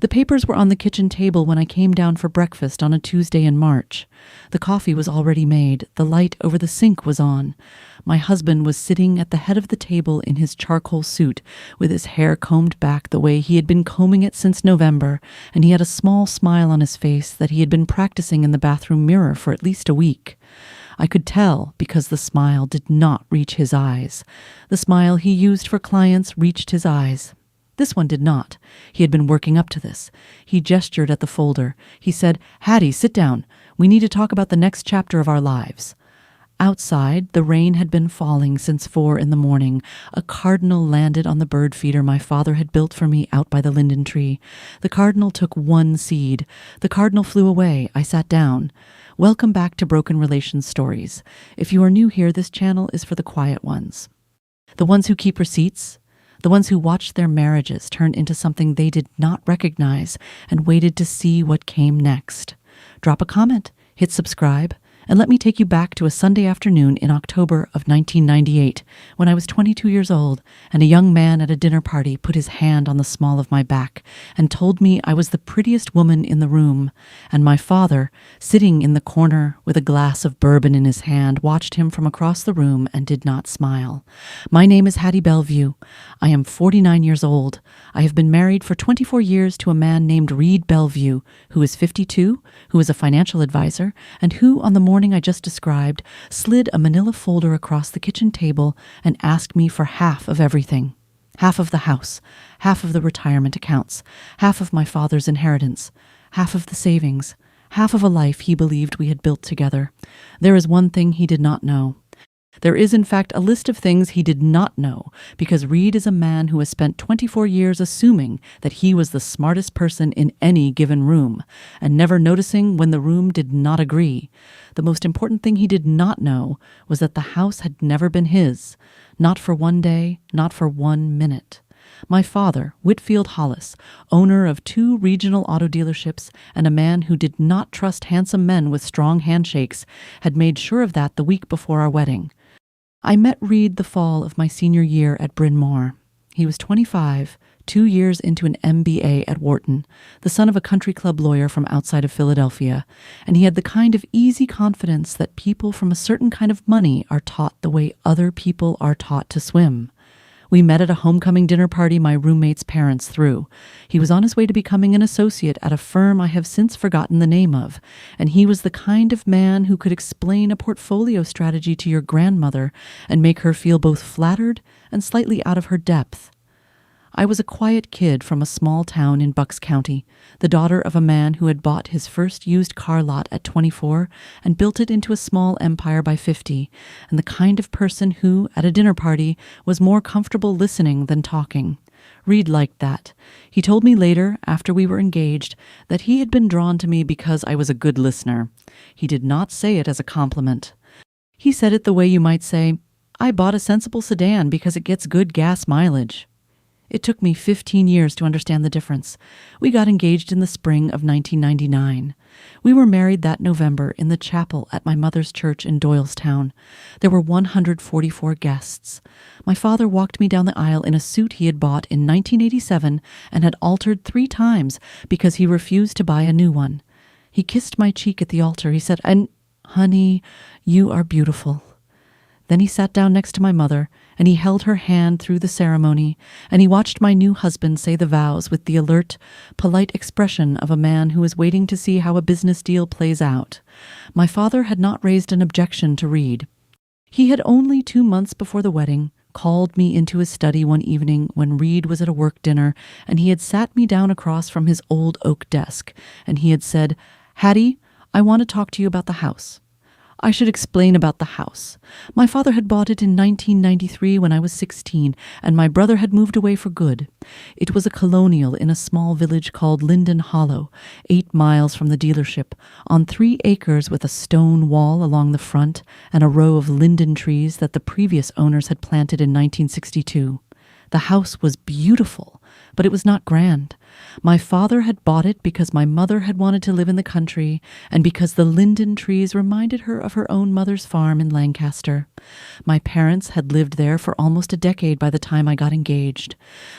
The papers were on the kitchen table when I came down for breakfast on a Tuesday in March. The coffee was already made. The light over the sink was on. My husband was sitting at the head of the table in his charcoal suit, with his hair combed back the way he had been combing it since November, and he had a small smile on his face that he had been practicing in the bathroom mirror for at least a week. I could tell because the smile did not reach his eyes. The smile he used for clients reached his eyes. This one did not. He had been working up to this. He gestured at the folder. He said, "Hattie, sit down. We need to talk about the next chapter of our lives." Outside, the rain had been falling since 4 in the morning. A cardinal landed on the bird feeder my father had built for me out by the linden tree. The cardinal took one seed. The cardinal flew away. I sat down. Welcome back to Broken Relations Stories. If you are new here, this channel is for the quiet ones. The ones who keep receipts. The ones who watched their marriages turn into something they did not recognize and waited to see what came next. Drop a comment, hit subscribe, and let me take you back to a Sunday afternoon in October of 1998, when I was 22 years old, and a young man at a dinner party put his hand on the small of my back and told me I was the prettiest woman in the room, and my father, sitting in the corner with a glass of bourbon in his hand, watched him from across the room and did not smile. My name is Hattie Bellevue. I am 49 years old. I have been married for 24 years to a man named Reed Bellevue, who is 52, who is a financial advisor, and who, on the morning I just described, slid a manila folder across the kitchen table and asked me for half of everything. Half of the house, half of the retirement accounts, half of my father's inheritance, half of the savings, half of a life he believed we had built together. There is one thing he did not know. There is, in fact, a list of things he did not know, because Reed is a man who has spent 24 years assuming that he was the smartest person in any given room, and never noticing when the room did not agree. The most important thing he did not know was that the house had never been his, not for one day, not for 1 minute. My father, Whitfield Hollis, owner of 2 regional auto dealerships and a man who did not trust handsome men with strong handshakes, had made sure of that the week before our wedding. I met Reed the fall of my senior year at Bryn Mawr. He was 25, 2 years into an MBA at Wharton, the son of a country club lawyer from outside of Philadelphia, and he had the kind of easy confidence that people from a certain kind of money are taught the way other people are taught to swim. We met at a homecoming dinner party my roommate's parents threw. He was on his way to becoming an associate at a firm I have since forgotten the name of, and he was the kind of man who could explain a portfolio strategy to your grandmother and make her feel both flattered and slightly out of her depth. I was a quiet kid from a small town in Bucks County, the daughter of a man who had bought his first used car lot at 24 and built it into a small empire by 50, and the kind of person who, at a dinner party, was more comfortable listening than talking. Reed liked that. He told me later, after we were engaged, that he had been drawn to me because I was a good listener. He did not say it as a compliment. He said it the way you might say, "I bought a sensible sedan because it gets good gas mileage." It took me 15 years to understand the difference. We got engaged in the spring of 1999. We were married that November in the chapel at my mother's church in Doylestown. There were 144 guests. My father walked me down the aisle in a suit he had bought in 1987 and had altered 3 times because he refused to buy a new one. He kissed my cheek at the altar. He said, "And, honey, you are beautiful." Then he sat down next to my mother, and he held her hand through the ceremony, and he watched my new husband say the vows with the alert, polite expression of a man who is waiting to see how a business deal plays out. My father had not raised an objection to Reed. He had only 2 months before the wedding called me into his study one evening when Reed was at a work dinner, and he had sat me down across from his old oak desk, and he had said, "Hattie, I want to talk to you about the house." I should explain about the house. My father had bought it in 1993 when I was 16, and my brother had moved away for good. It was a colonial in a small village called Linden Hollow, 8 miles from the dealership, on 3 acres with a stone wall along the front and a row of linden trees that the previous owners had planted in 1962. The house was beautiful, but it was not grand. My father had bought it because my mother had wanted to live in the country and because the linden trees reminded her of her own mother's farm in Lancaster. My parents had lived there for almost a decade by the time I got engaged.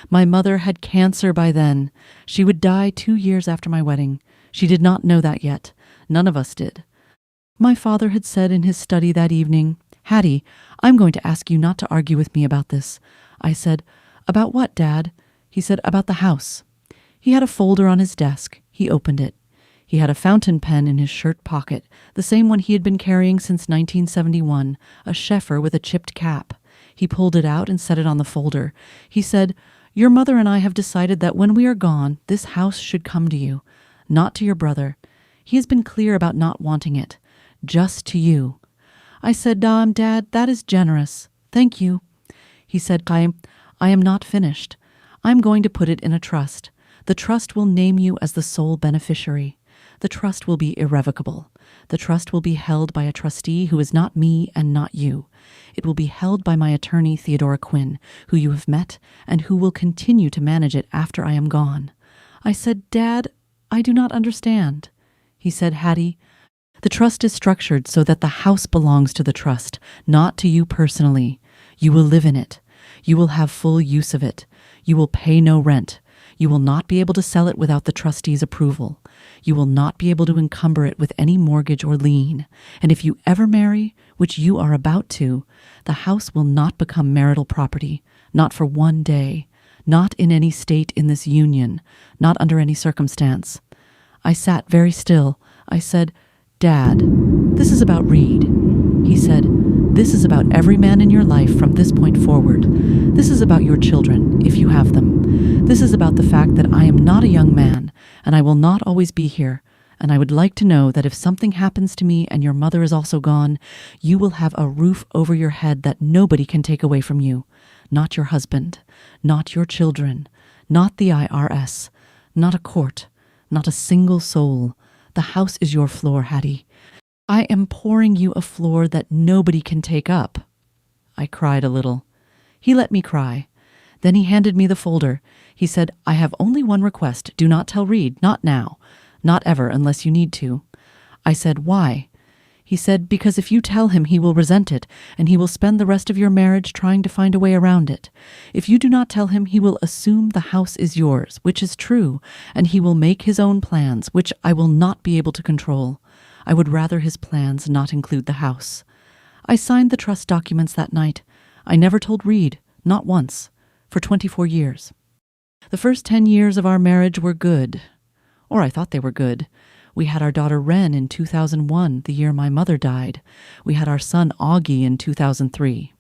My mother had cancer by then. She would die 2 years after my wedding. She did not know that yet. None of us did. My father had said in his study that evening, "Hattie, I'm going to ask you not to argue with me about this." I said, "About what, Dad?" He said, "About the house." He had a folder on his desk. He opened it. He had a fountain pen in his shirt pocket, the same one he had been carrying since 1971, a Scheffer with a chipped cap. He pulled it out and set it on the folder. He said, "Your mother and I have decided that when we are gone, this house should come to you, not to your brother. He has been clear about not wanting it, just to you." I said, Dad, that is generous. Thank you." He said, I am not finished. I'm going to put it in a trust. The trust will name you as the sole beneficiary. The trust will be irrevocable. The trust will be held by a trustee who is not me and not you. It will be held by my attorney, Theodora Quinn, who you have met and who will continue to manage it after I am gone. I said, "Dad, I do not understand." He said, "Hattie, the trust is structured so that the house belongs to the trust, not to you personally. You will live in it. You will have full use of it. You will pay no rent. You will not be able to sell it without the trustee's approval. You will not be able to encumber it with any mortgage or lien. And if you ever marry, which you are about to, the house will not become marital property, not for one day, not in any state in this union, not under any circumstance." I sat very still. I said, "Dad, this is about Reed." He said, "This is about every man in your life from this point forward. This is about your children, if you have them. This is about the fact that I am not a young man, and I will not always be here, and I would like to know that if something happens to me and your mother is also gone, you will have a roof over your head that nobody can take away from you. Not your husband, not your children, not the IRS, not a court, not a single soul. The house is your floor, Hattie. I am pouring you a floor that nobody can take up." I cried a little. He let me cry. Then he handed me the folder. He said, "I have only one request. Do not tell Reed, not now, not ever unless you need to." I said, "Why?" He said, "Because if you tell him, he will resent it, and he will spend the rest of your marriage trying to find a way around it. If you do not tell him, he will assume the house is yours, which is true, and he will make his own plans, which I will not be able to control. I would rather his plans not include the house." I signed the trust documents that night. I never told Reed, not once, for 24 years. The first 10 years of our marriage were good, or I thought they were good. We had our daughter Wren in 2001, the year my mother died. We had our son Augie in 2003.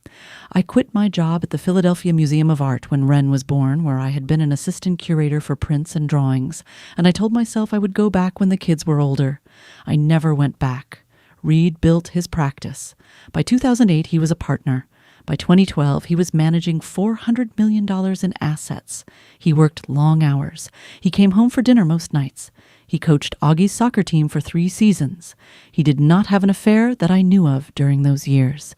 I quit my job at the Philadelphia Museum of Art when Wren was born, where I had been an assistant curator for prints and drawings, and I told myself I would go back when the kids were older. I never went back. Reed built his practice. By 2008, he was a partner. By 2012, he was managing $400 million in assets. He worked long hours. He came home for dinner most nights. He coached Augie's soccer team for 3 seasons. He did not have an affair that I knew of during those years.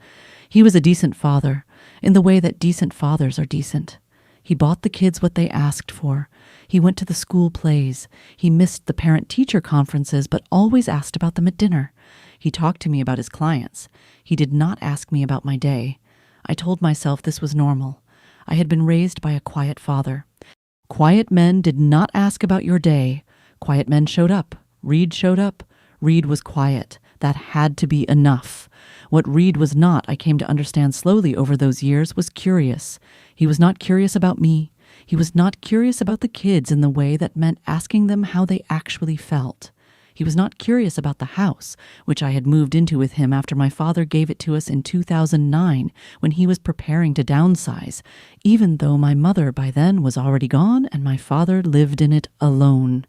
He was a decent father, in the way that decent fathers are decent. He bought the kids what they asked for. He went to the school plays. He missed the parent-teacher conferences, but always asked about them at dinner. He talked to me about his clients. He did not ask me about my day. I told myself this was normal. I had been raised by a quiet father. Quiet men did not ask about your day. Quiet men showed up. Reed showed up. Reed was quiet. That had to be enough. What Reed was not, I came to understand slowly over those years, was curious. He was not curious about me. He was not curious about the kids in the way that meant asking them how they actually felt. He was not curious about the house, which I had moved into with him after my father gave it to us in 2009 when he was preparing to downsize, even though my mother by then was already gone and my father lived in it alone.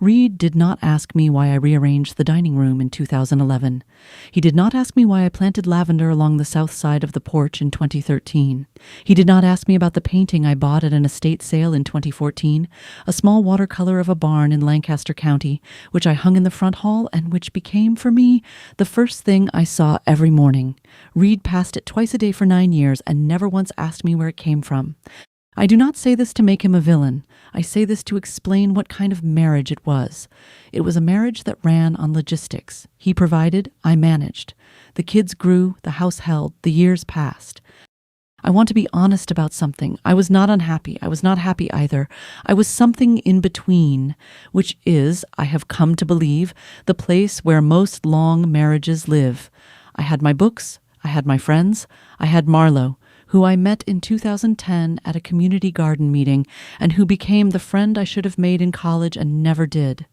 Reed did not ask me why I rearranged the dining room in 2011. He did not ask me why I planted lavender along the south side of the porch in 2013. He did not ask me about the painting I bought at an estate sale in 2014, a small watercolor of a barn in Lancaster County, which I hung in the front hall and which became, for me, the first thing I saw every morning. Reed passed it twice a day for 9 years and never once asked me where it came from. I do not say this to make him a villain. I say this to explain what kind of marriage it was. It was a marriage that ran on logistics. He provided, I managed. The kids grew, the house held, the years passed. I want to be honest about something. I was not unhappy. I was not happy either. I was something in between, which is, I have come to believe, the place where most long marriages live. I had my books. I had my friends. I had Marlowe, who I met in 2010 at a community garden meeting and who became the friend I should have made in college and never did.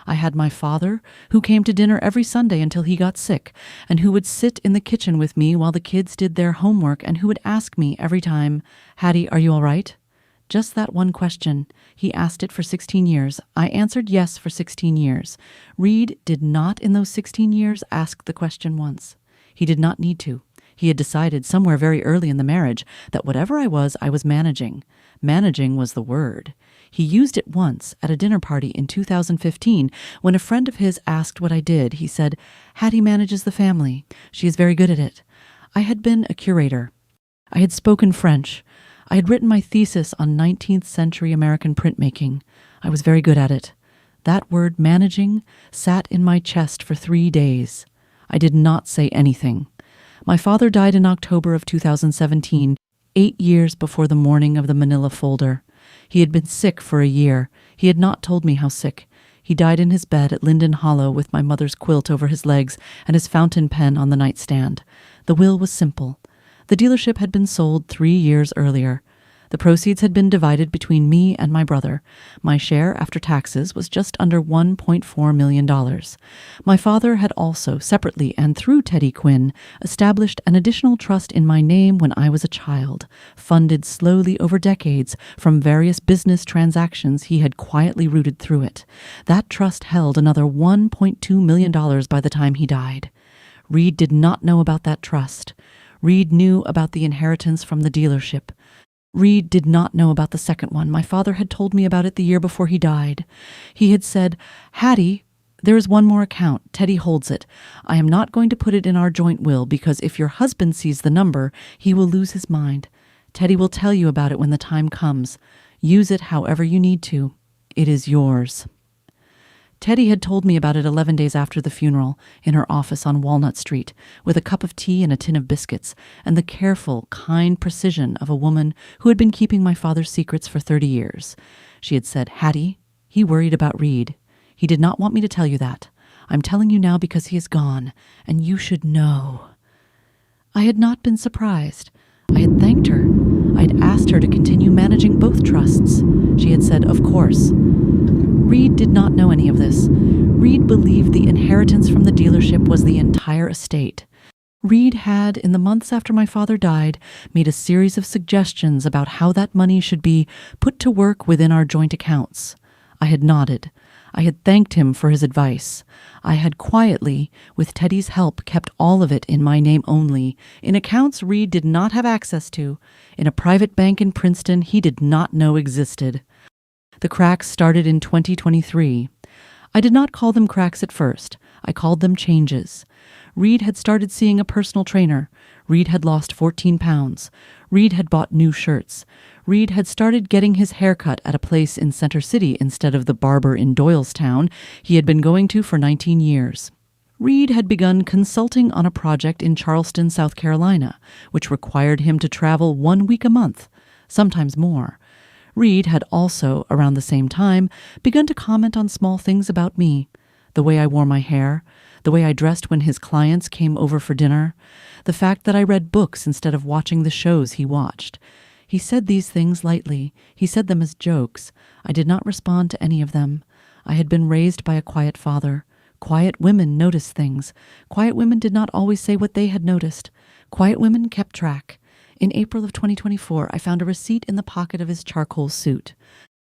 I had my father, who came to dinner every Sunday until he got sick, and who would sit in the kitchen with me while the kids did their homework and who would ask me every time, "Hattie, are you all right?" Just that one question. He asked it for 16 years. I answered yes for 16 years. Reed did not in those 16 years ask the question once. He did not need to. He had decided somewhere very early in the marriage that whatever I was managing. Managing was the word. He used it once at a dinner party in 2015 when a friend of his asked what I did. He said, "Hattie manages the family. She is very good at it." I had been a curator. I had spoken French. I had written my thesis on 19th century American printmaking. I was very good at it. That word managing sat in my chest for 3 days. I did not say anything. My father died in October of 2017, 8 years before the morning of the Manila folder. He had been sick for a year. He had not told me how sick. He died in his bed at Linden Hollow with my mother's quilt over his legs and his fountain pen on the nightstand. The will was simple. The dealership had been sold 3 years earlier. The proceeds had been divided between me and my brother. My share after taxes was just under $1.4 million. My father had also, separately and through Teddy Quinn, established an additional trust in my name when I was a child, funded slowly over decades from various business transactions he had quietly rooted through it. That trust held another $1.2 million by the time he died. Reed did not know about that trust. Reed knew about the inheritance from the dealership. Reed did not know about the second one. My father had told me about it the year before he died. He had said, "Hattie, there is one more account. Teddy holds it. I am not going to put it in our joint will because if your husband sees the number, he will lose his mind. Teddy will tell you about it when the time comes. Use it however you need to. It is yours." Teddy had told me about it 11 days after the funeral, in her office on Walnut Street, with a cup of tea and a tin of biscuits, and the careful, kind precision of a woman who had been keeping my father's secrets for 30 years. She had said, "Hattie, he worried about Reed. He did not want me to tell you that. I'm telling you now because he is gone, and you should know." I had not been surprised. I had thanked her. I had asked her to continue managing both trusts. She had said, "Of course." Reed did not know any of this. Reed believed the inheritance from the dealership was the entire estate. Reed had, in the months after my father died, made a series of suggestions about how that money should be put to work within our joint accounts. I had nodded. I had thanked him for his advice. I had quietly, with Teddy's help, kept all of it in my name only, in accounts Reed did not have access to, in a private bank in Princeton he did not know existed. The cracks started in 2023. I did not call them cracks at first. I called them changes. Reed had started seeing a personal trainer. Reed had lost 14 pounds. Reed had bought new shirts. Reed had started getting his hair cut at a place in Center City instead of the barber in Doylestown he had been going to for 19 years. Reed had begun consulting on a project in Charleston, South Carolina, which required him to travel 1 week a month, sometimes more. Reed had also, around the same time, begun to comment on small things about me, the way I wore my hair, the way I dressed when his clients came over for dinner, the fact that I read books instead of watching the shows he watched. He said these things lightly. He said them as jokes. I did not respond to any of them. I had been raised by a quiet father. Quiet women noticed things. Quiet women did not always say what they had noticed. Quiet women kept track. In April of 2024, I found a receipt in the pocket of his charcoal suit.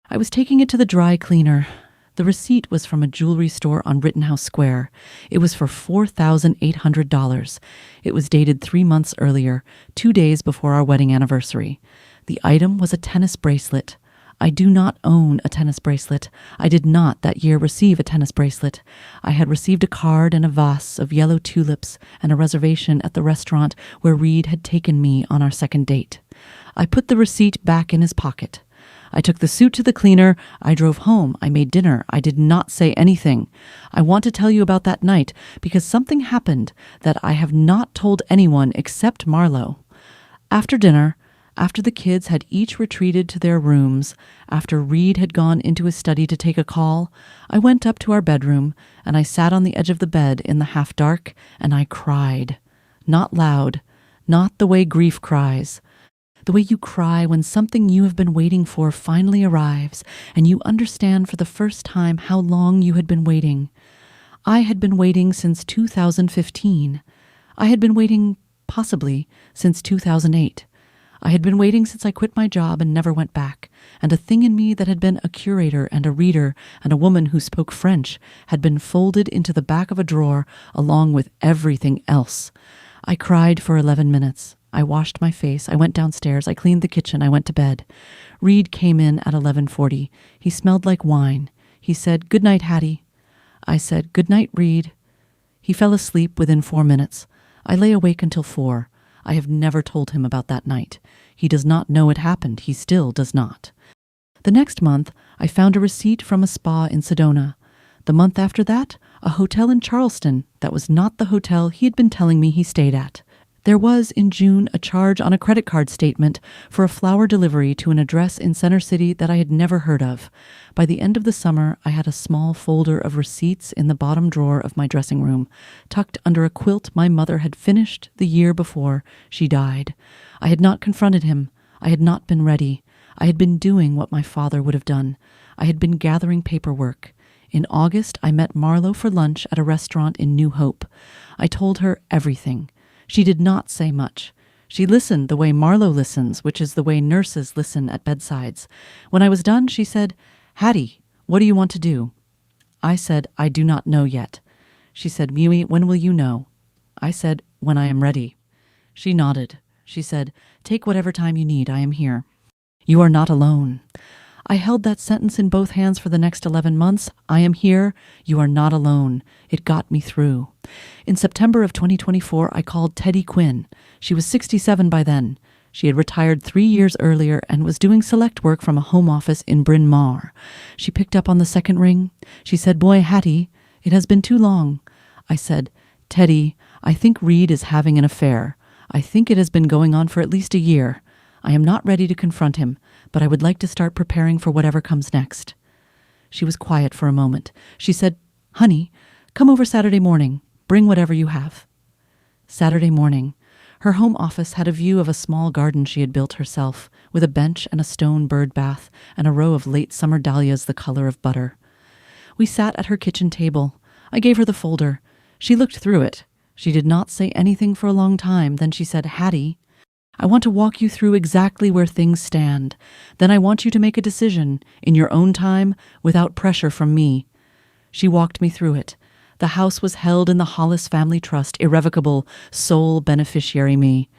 I was taking it to the dry cleaner. The receipt was from a jewelry store on Rittenhouse Square. It was for $4,800. It was dated 3 months earlier, 2 days before our wedding anniversary. The item was a tennis bracelet. I do not own a tennis bracelet. I did not that year receive a tennis bracelet. I had received a card and a vase of yellow tulips and a reservation at the restaurant where Reed had taken me on our second date. I put the receipt back in his pocket. I took the suit to the cleaner. I drove home. I made dinner. I did not say anything. I want to tell you about that night because something happened that I have not told anyone except Marlowe. After dinner, after the kids had each retreated to their rooms, after Reed had gone into his study to take a call, I went up to our bedroom and I sat on the edge of the bed in the half-dark and I cried. Not loud, not the way grief cries. The way you cry when something you have been waiting for finally arrives and you understand for the first time how long you had been waiting. I had been waiting since 2015. I had been waiting, possibly, since 2008. I had been waiting since I quit my job and never went back, and a thing in me that had been a curator and a reader and a woman who spoke French had been folded into the back of a drawer along with everything else. I cried for 11 minutes. I washed my face. I went downstairs. I cleaned the kitchen. I went to bed. Reed came in at 11:40. He smelled like wine. He said, "Good night, Hattie." I said, "Good night, Reed." He fell asleep within 4 minutes. I lay awake until 4. I have never told him about that night. He does not know it happened. He still does not. The next month, I found a receipt from a spa in Sedona. The month after that, a hotel in Charleston that was not the hotel he had been telling me he stayed at. There was, in June, a charge on a credit card statement for a flower delivery to an address in Center City that I had never heard of. By the end of the summer, I had a small folder of receipts in the bottom drawer of my dressing room, tucked under a quilt my mother had finished the year before she died. I had not confronted him. I had not been ready. I had been doing what my father would have done. I had been gathering paperwork. In August, I met Marlowe for lunch at a restaurant in New Hope. I told her everything. She did not say much. She listened the way Marlowe listens, which is the way nurses listen at bedsides. When I was done, she said, "Hattie, what do you want to do?" I said, "I do not know yet." She said, "Mimi, when will you know?" I said, "When I am ready." She nodded. She said, "Take whatever time you need. I am here." You are not alone. I held that sentence in both hands for the next 11 months. I am here. You are not alone. It got me through. In September of 2024, I called Teddy Quinn. She was 67 by then. She had retired 3 years earlier and was doing select work from a home office in Bryn Mawr. She picked up on the second ring. She said, "Boy, Hattie, it has been too long." I said, "Teddy, I think Reed is having an affair. I think it has been going on for at least a year. I am not ready to confront him, but I would like to start preparing for whatever comes next." She was quiet for a moment. She said, "Honey, come over Saturday morning. Bring whatever you have." Saturday morning. Her home office had a view of a small garden she had built herself, with a bench and a stone bird bath and a row of late summer dahlias the color of butter. We sat at her kitchen table. I gave her the folder. She looked through it. She did not say anything for a long time. Then she said, "Hattie, I want to walk you through exactly where things stand. Then I want you to make a decision, in your own time, without pressure from me." She walked me through it. The house was held in the Hollis Family Trust, irrevocable, sole beneficiary me.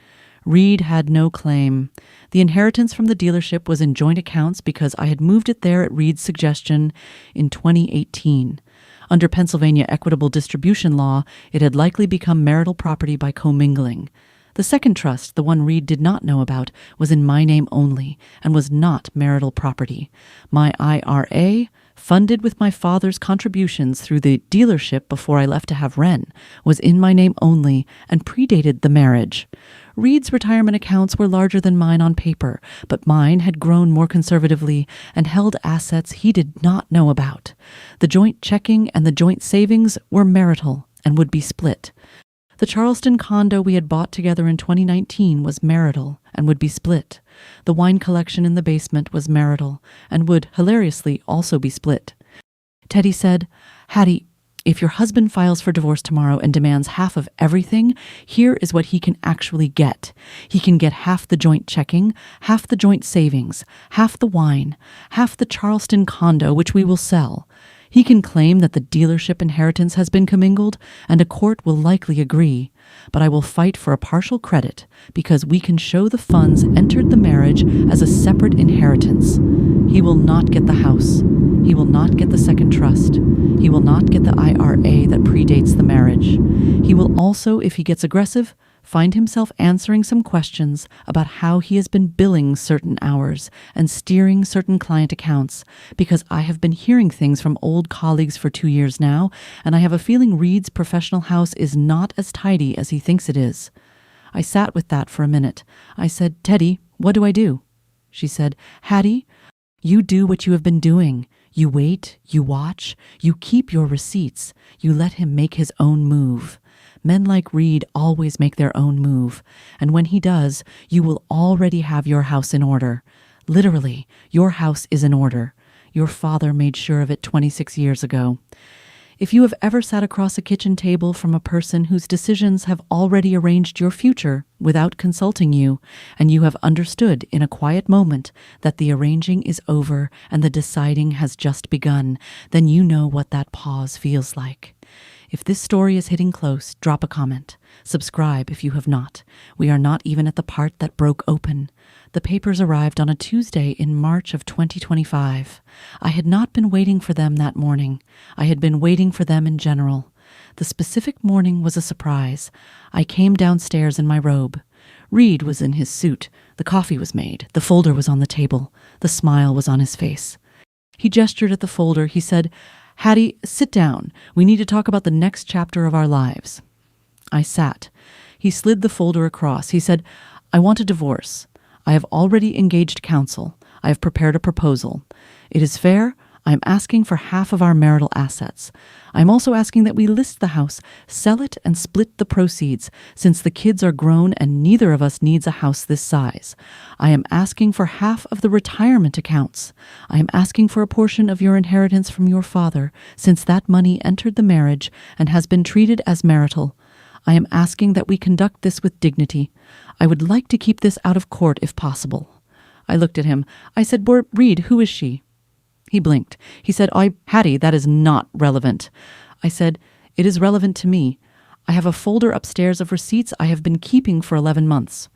Reed had no claim. The inheritance from the dealership was in joint accounts because I had moved it there at Reed's suggestion in 2018. Under Pennsylvania equitable distribution law, it had likely become marital property by commingling. The second trust, the one Reed did not know about, was in my name only and was not marital property. My IRA, funded with my father's contributions through the dealership before I left to have Wren, was in my name only and predated the marriage. Reed's retirement accounts were larger than mine on paper, but mine had grown more conservatively and held assets he did not know about. The joint checking and the joint savings were marital and would be split. The Charleston condo we had bought together in 2019 was marital and would be split. The wine collection in the basement was marital and would, hilariously, also be split. Teddy said, "Hattie, if your husband files for divorce tomorrow and demands half of everything, here is what he can actually get. He can get half the joint checking, half the joint savings, half the wine, half the Charleston condo, which we will sell. He can claim that the dealership inheritance has been commingled, and a court will likely agree. But I will fight for a partial credit because we can show the funds entered the marriage as a separate inheritance. He will not get the house. He will not get the second trust. He will not get the IRA that predates the marriage. He will also, if he gets aggressive, find himself answering some questions about how he has been billing certain hours and steering certain client accounts, because I have been hearing things from old colleagues for 2 years now, and I have a feeling Reed's professional house is not as tidy as he thinks it is. I sat with that for a minute. I said, "Teddy, what do I do?" She said, "Hattie, you do what you have been doing. You wait, you watch, you keep your receipts, you let him make his own move. Men like Reed always make their own move, and when he does, you will already have your house in order. Literally, your house is in order. Your father made sure of it 26 years ago. If you have ever sat across a kitchen table from a person whose decisions have already arranged your future without consulting you, and you have understood in a quiet moment that the arranging is over and the deciding has just begun, then you know what that pause feels like. If this story is hitting close, drop a comment. Subscribe if you have not. We are not even at the part that broke open. The papers arrived on a Tuesday in March of 2025. I had not been waiting for them that morning. I had been waiting for them in general. The specific morning was a surprise. I came downstairs in my robe. Reed was in his suit. The coffee was made. The folder was on the table. The smile was on his face. He gestured at the folder. He said, "Hattie, sit down. We need to talk about the next chapter of our lives." I sat. He slid the folder across. He said, "I want a divorce. I have already engaged counsel. I have prepared a proposal. It is fair. I am asking for half of our marital assets. I am also asking that we list the house, sell it, and split the proceeds, since the kids are grown and neither of us needs a house this size. I am asking for half of the retirement accounts. I am asking for a portion of your inheritance from your father, since that money entered the marriage and has been treated as marital. I am asking that we conduct this with dignity. I would like to keep this out of court if possible." I looked at him. I said, "Reed, who is she?" He blinked. He said, "Hattie, that is not relevant." I said, "It is relevant to me. I have a folder upstairs of receipts I have been keeping for 11 months.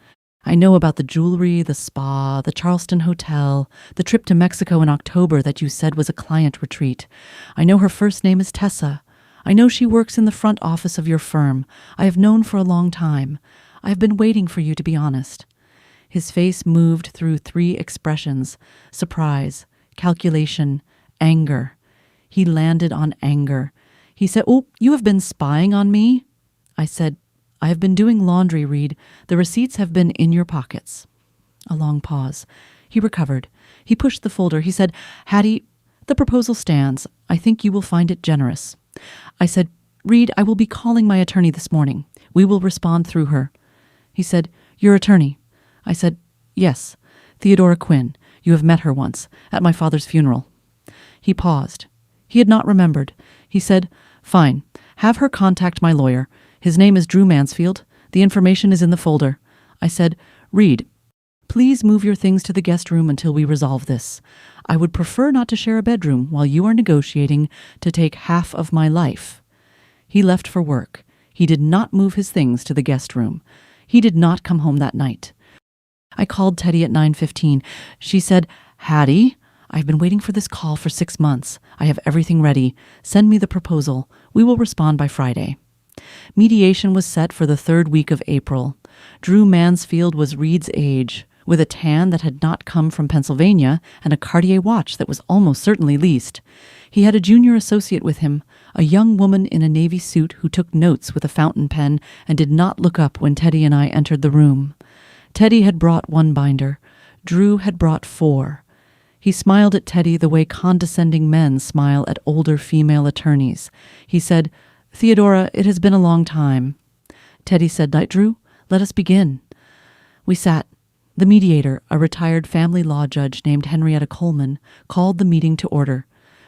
I know about the jewelry, the spa, the Charleston Hotel, the trip to Mexico in October that you said was a client retreat. I know her first name is Tessa. I know she works in the front office of your firm. I have known for a long time. I have been waiting for you to be honest." His face moved through 3 expressions: surprise, calculation, anger. He landed on anger. He said, "Oh, you have been spying on me?" I said, "I have been doing laundry, Reed. The receipts have been in your pockets." A long pause. He recovered. He pushed the folder. He said, "Hattie, the proposal stands. I think you will find it generous." I said, "Reed, I will be calling my attorney this morning. We will respond through her." He said, "Your attorney?" I said, "Yes, Theodora Quinn. You have met her once, at my father's funeral." He paused. He had not remembered. He said, "Fine. Have her contact my lawyer. His name is Drew Mansfield. The information is in the folder." I said, "Reed, please move your things to the guest room until we resolve this. I would prefer not to share a bedroom while you are negotiating to take half of my life." He left for work. He did not move his things to the guest room. He did not come home that night. I called Teddy at 9:15. She said, "Hattie, I've been waiting for this call for 6 months. I have everything ready. Send me the proposal. We will respond by Friday." Mediation was set for the 3rd week of April. Drew Mansfield was Reed's age, with a tan that had not come from Pennsylvania and a Cartier watch that was almost certainly leased. He had a junior associate with him, a young woman in a navy suit who took notes with a fountain pen and did not look up when Teddy and I entered the room. Teddy had brought 1 binder. Drew had brought 4. He smiled at Teddy the way condescending men smile at older female attorneys. He said, "Theodora, it has been a long time." Teddy said, "Drew, let us begin." We sat. The mediator, a retired family law judge named Henrietta Coleman, called the meeting to order.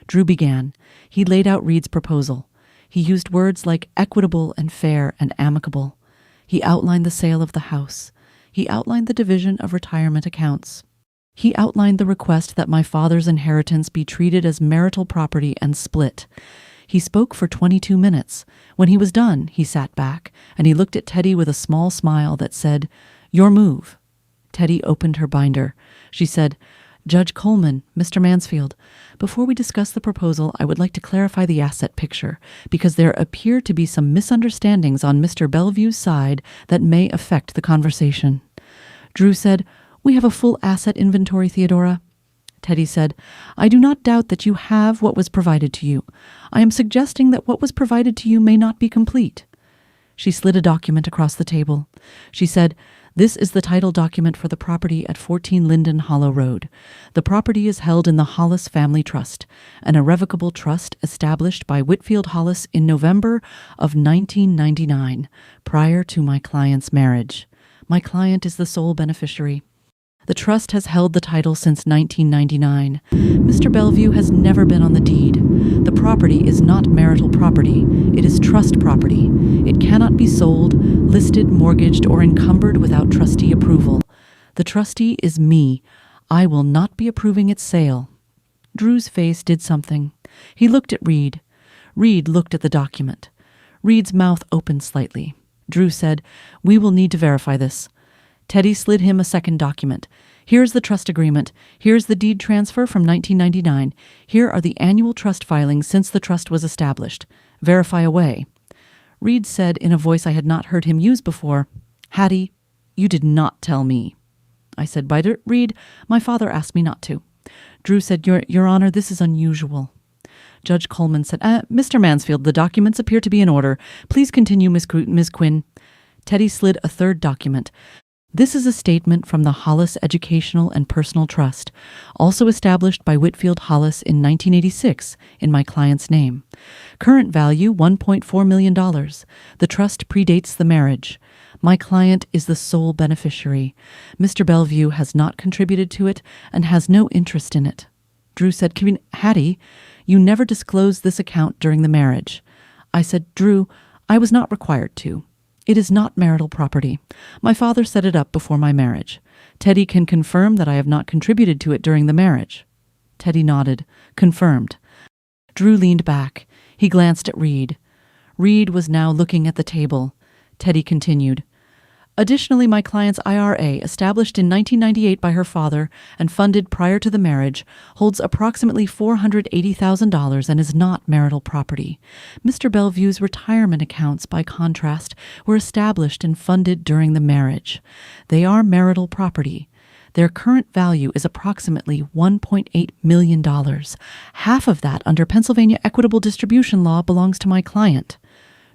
Drew began. He laid out Reed's proposal. He used words like equitable and fair and amicable. He outlined the sale of the house. He outlined the division of retirement accounts. He outlined the request that my father's inheritance be treated as marital property and split. He spoke for 22 minutes. When he was done, he sat back, and he looked at Teddy with a small smile that said, "Your move." Teddy opened her binder. She said, Judge Coleman, Mr. Mansfield, before we discuss the proposal, I would like to clarify the asset picture, because there appear to be some misunderstandings on Mr. Bellevue's side that may affect the conversation. Drew said, "We have a full asset inventory, Theodora." Teddy said, "I do not doubt that you have what was provided to you. I am suggesting that what was provided to you may not be complete." She slid a document across the table. She said, "This is the title document for the property at 14 Linden Hollow Road. The property is held in the Hollis Family Trust, an irrevocable trust established by Whitfield Hollis in November of 1999, prior to my client's marriage. My client is the sole beneficiary. The trust has held the title since 1999. Mr. Bellevue has never been on the deed. The property is not marital property. It is trust property. It cannot be sold, listed, mortgaged, or encumbered without trustee approval. The trustee is me. I will not be approving its sale." Drew's face did something. He looked at Reed. Reed looked at the document. Reed's mouth opened slightly. Drew said, "We will need to verify this." Teddy slid him a second document. "Here's the trust agreement. Here's the deed transfer from 1999. Here are the annual trust filings since the trust was established. Verify away." Reed said in a voice I had not heard him use before, "Hattie, you did not tell me." I said, "Reed, my father asked me not to." Drew said, Your Honor, this is unusual." Judge Coleman said, "Mr. Mansfield, the documents appear to be in order. Please continue, Ms. Quinn." Teddy slid a third document. "This is a statement from the Hollis Educational and Personal Trust, also established by Whitfield Hollis in 1986 in my client's name. Current value $1.4 million. The trust predates the marriage. My client is the sole beneficiary. Mr. Bellevue has not contributed to it and has no interest in it." Drew said, "Hattie, you never disclosed this account during the marriage." I said, "Drew, I was not required to. It is not marital property. My father set it up before my marriage. Teddy can confirm that I have not contributed to it during the marriage." Teddy nodded. "Confirmed." Drew leaned back. He glanced at Reed. Reed was now looking at the table. Teddy continued, "Additionally, my client's IRA, established in 1998 by her father and funded prior to the marriage, holds approximately $480,000 and is not marital property. Mr. Bellevue's retirement accounts, by contrast, were established and funded during the marriage. They are marital property. Their current value is approximately $1.8 million. Half of that, under Pennsylvania equitable distribution law, belongs to my client."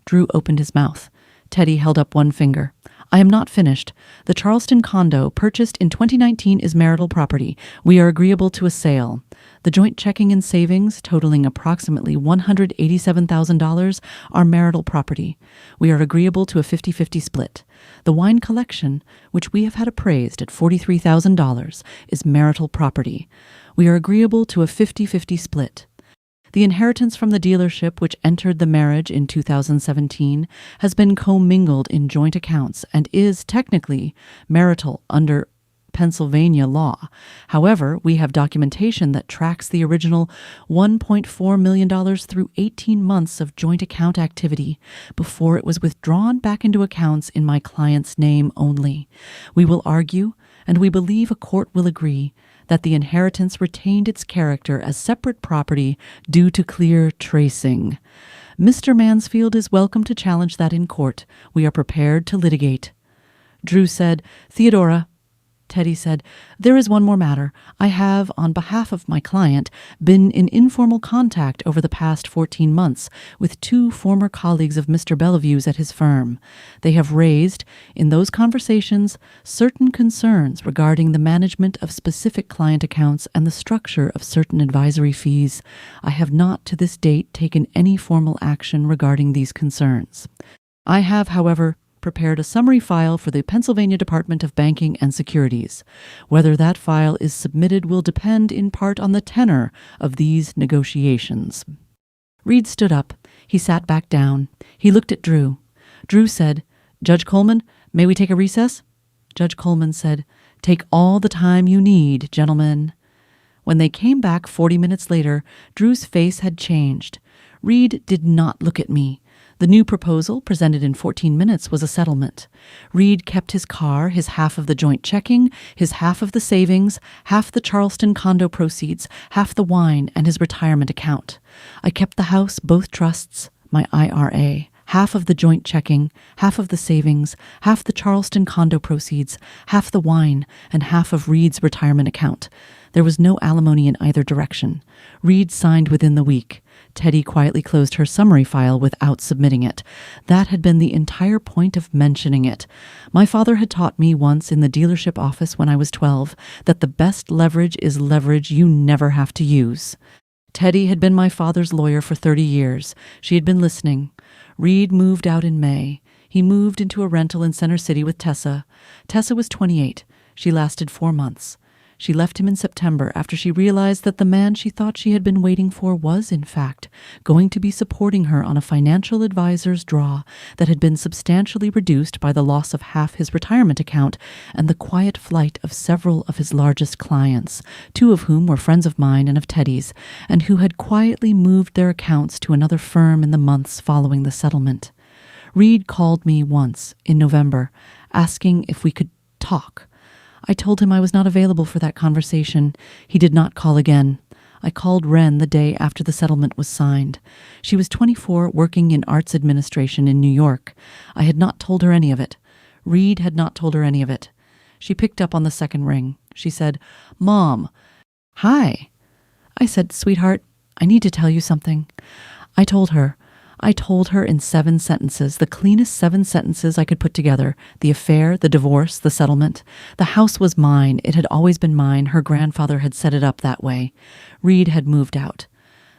Drew opened his mouth. Teddy held up one finger. "I am not finished. The Charleston condo, purchased in 2019, is marital property. We are agreeable to a sale. The joint checking and savings, totaling approximately $187,000, are marital property. We are agreeable to a 50-50 split. The wine collection, which we have had appraised at $43,000, is marital property. We are agreeable to a 50-50 split. The inheritance from the dealership, which entered the marriage in 2017, has been commingled in joint accounts and is technically marital under Pennsylvania law. However, we have documentation that tracks the original $1.4 million through 18 months of joint account activity before it was withdrawn back into accounts in my client's name only. We will argue, and we believe a court will agree, that the inheritance retained its character as separate property due to clear tracing. Mr. Mansfield is welcome to challenge that in court. We are prepared to litigate." Drew said, "Theodora." Teddy said, "There is one more matter. I have, on behalf of my client, been in informal contact over the past 14 months with two former colleagues of Mr. Bellevue's at his firm. They have raised, in those conversations, certain concerns regarding the management of specific client accounts and the structure of certain advisory fees. I have not to this date taken any formal action regarding these concerns. I have, however, prepared a summary file for the Pennsylvania Department of Banking and Securities. Whether that file is submitted will depend in part on the tenor of these negotiations." Reed stood up. He sat back down. He looked at Drew. Drew said, "Judge Coleman, may we take a recess?" Judge Coleman said, "Take all the time you need, gentlemen." When they came back 40 minutes later, Drew's face had changed. Reed did not look at me. The new proposal, presented in 14 minutes, was a settlement. Reed kept his car, his half of the joint checking, his half of the savings, half the Charleston condo proceeds, half the wine, and his retirement account. I kept the house, both trusts, my IRA, half of the joint checking, half of the savings, half the Charleston condo proceeds, half the wine, and half of Reed's retirement account. There was no alimony in either direction. Reed signed within the week. Teddy quietly closed her summary file without submitting it. That had been the entire point of mentioning it. My father had taught me once in the dealership office when I was 12 that the best leverage is leverage you never have to use. Teddy had been my father's lawyer for 30 years. She had been listening. Reed moved out in May. He moved into a rental in Center City with Tessa. Tessa was 28. She lasted 4 months. She left him in September after she realized that the man she thought she had been waiting for was, in fact, going to be supporting her on a financial advisor's draw that had been substantially reduced by the loss of half his retirement account and the quiet flight of several of his largest clients, 2 of whom were friends of mine and of Teddy's, and who had quietly moved their accounts to another firm in the months following the settlement. Reed called me once, in November, asking if we could talk. I told him I was not available for that conversation. He did not call again. I called Wren the day after the settlement was signed. She was 24, working in arts administration in New York. I had not told her any of it. Reed had not told her any of it. She picked up on the second ring. She said, "Mom." "Hi." I said, "Sweetheart, I need to tell you something." I told her in 7 sentences, the cleanest 7 sentences I could put together. The affair, the divorce, the settlement. The house was mine. It had always been mine. Her grandfather had set it up that way. Reed had moved out.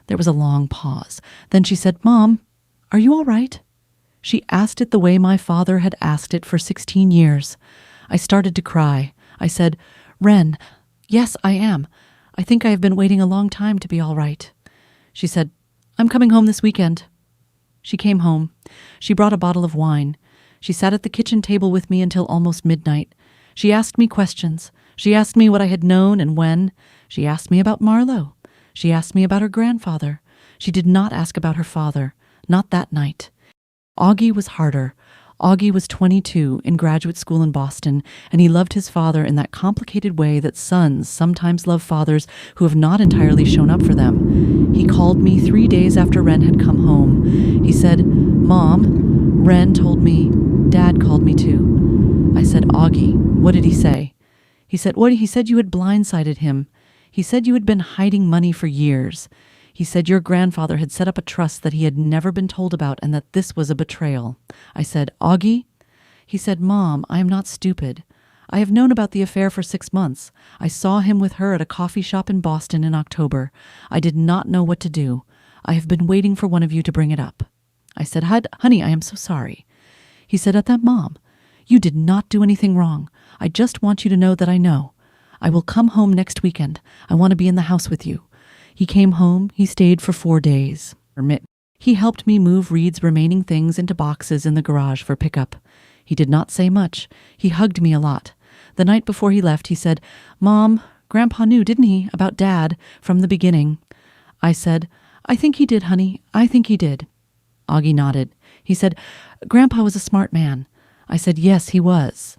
There was a long pause. Then she said, "Mom, are you all right?" She asked it the way my father had asked it for 16 years. I started to cry. I said, "Wren, yes, I am. I think I have been waiting a long time to be all right." She said, "I'm coming home this weekend." She came home. She brought a bottle of wine. She sat at the kitchen table with me until almost midnight. She asked me questions. She asked me what I had known and when. She asked me about Marlowe. She asked me about her grandfather. She did not ask about her father. Not that night. Augie was harder. Augie was 22, in graduate school in Boston, and he loved his father in that complicated way that sons sometimes love fathers who have not entirely shown up for them. He called me 3 days after Wren had come home. He said, "Mom, Wren told me, Dad called me too." I said, "Augie, what did he say?" He said, He said you had blindsided him. He said you had been hiding money for years. He said your grandfather had set up a trust that he had never been told about and that this was a betrayal." I said, "Augie?" He said, "Mom, I am not stupid. I have known about the affair for 6 months. I saw him with her at a coffee shop in Boston in October. I did not know what to do. I have been waiting for one of you to bring it up." I said, "Honey, I am so sorry." He said, "At that, Mom, you did not do anything wrong. I just want you to know that I know. I will come home next weekend. I want to be in the house with you." He came home. He stayed for 4 days. He helped me move Reed's remaining things into boxes in the garage for pickup. He did not say much. He hugged me a lot. The night before he left, he said, "Mom, Grandpa knew, didn't he, about Dad from the beginning?" I said, "I think he did, honey. I think he did." Augie nodded. He said, "Grandpa was a smart man." I said, "Yes, he was."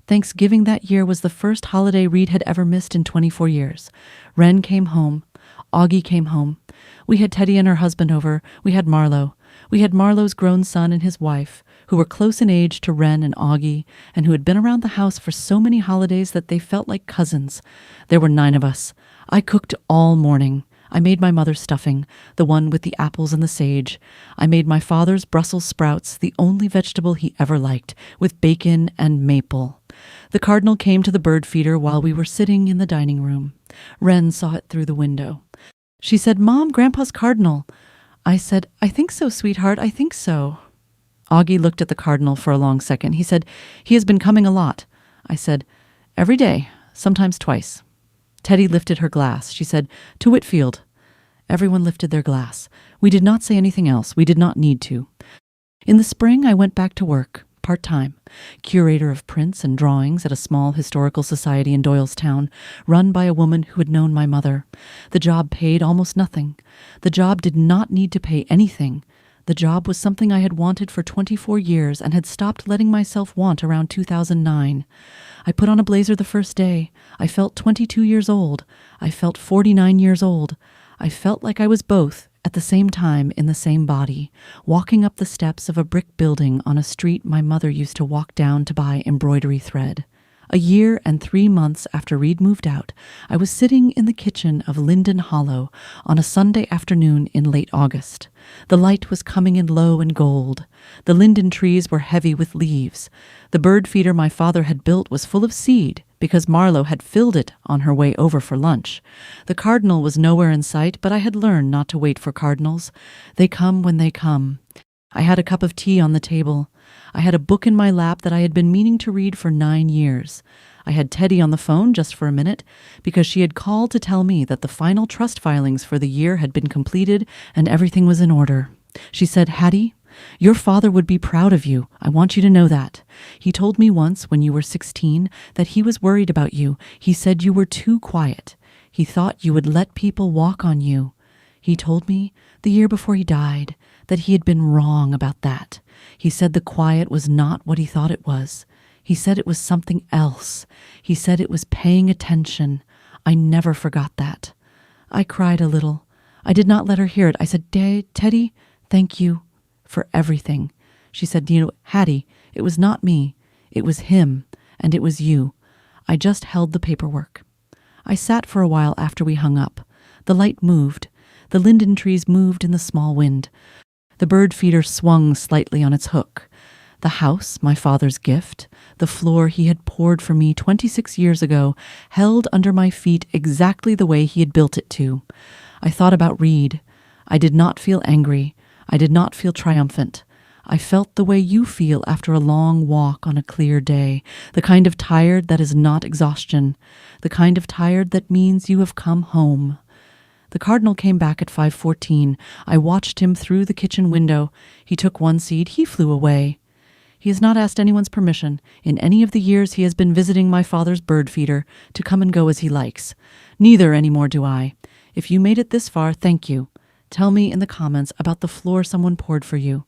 Thanksgiving that year was the first holiday Reed had ever missed in 24 years. Wren came home. Augie came home. We had Teddy and her husband over. We had Marlowe. We had Marlowe's grown son and his wife, who were close in age to Wren and Augie, and who had been around the house for so many holidays that they felt like cousins. There were 9 of us. I cooked all morning. I made my mother's stuffing, the one with the apples and the sage. I made my father's Brussels sprouts, the only vegetable he ever liked, with bacon and maple. The cardinal came to the bird feeder while we were sitting in the dining room. Wren saw it through the window. She said, "Mom, Grandpa's cardinal." I said, "I think so, sweetheart, I think so." Augie looked at the cardinal for a long second. He said, "He has been coming a lot." I said, "Every day, sometimes twice." Teddy lifted her glass. She said, "To Whitfield." Everyone lifted their glass. We did not say anything else. We did not need to. In the spring, I went back to work, part-time, curator of prints and drawings at a small historical society in Doylestown, run by a woman who had known my mother. The job paid almost nothing. The job did not need to pay anything. The job was something I had wanted for 24 years and had stopped letting myself want around 2009. I put on a blazer the first day. I felt 22 years old. I felt 49 years old. I felt like I was both at the same time in the same body, walking up the steps of a brick building on a street my mother used to walk down to buy embroidery thread. A year and 3 months after Reed moved out, I was sitting in the kitchen of Linden Hollow on a Sunday afternoon in late August. The light was coming in low and gold. The linden trees were heavy with leaves. The bird feeder my father had built was full of seed because Marlowe had filled it on her way over for lunch. The cardinal was nowhere in sight, but I had learned not to wait for cardinals. They come when they come. I had a cup of tea on the table. I had a book in my lap that I had been meaning to read for 9 years. I had Teddy on the phone just for a minute because she had called to tell me that the final trust filings for the year had been completed and everything was in order. She said, "Hattie, your father would be proud of you. I want you to know that. He told me once when you were 16 that he was worried about you. He said you were too quiet. He thought you would let people walk on you. He told me the year before he died that he had been wrong about that. He said the quiet was not what he thought it was. He said it was something else. He said it was paying attention. I never forgot that." I cried a little. I did not let her hear it. I said, "Teddy, thank you for everything." She said, "Hattie, it was not me. It was him, and it was you." I just held the paperwork. I sat for a while after we hung up. The light moved. The linden trees moved in the small wind. The bird feeder swung slightly on its hook. The house, my father's gift, the floor he had poured for me 26 years ago, held under my feet exactly the way he had built it to. I thought about Reed. I did not feel angry. I did not feel triumphant. I felt the way you feel after a long walk on a clear day, the kind of tired that is not exhaustion, the kind of tired that means you have come home. The cardinal came back at 5:14. I watched him through the kitchen window. He took one seed. He flew away. He has not asked anyone's permission in any of the years he has been visiting my father's bird feeder to come and go as he likes. Neither anymore do I. If you made it this far, thank you. Tell me in the comments about the floor someone poured for you.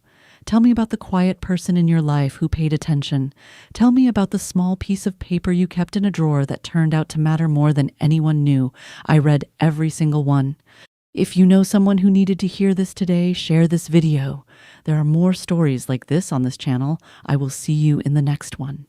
Tell me about the quiet person in your life who paid attention. Tell me about the small piece of paper you kept in a drawer that turned out to matter more than anyone knew. I read every single one. If you know someone who needed to hear this today, share this video. There are more stories like this on this channel. I will see you in the next one.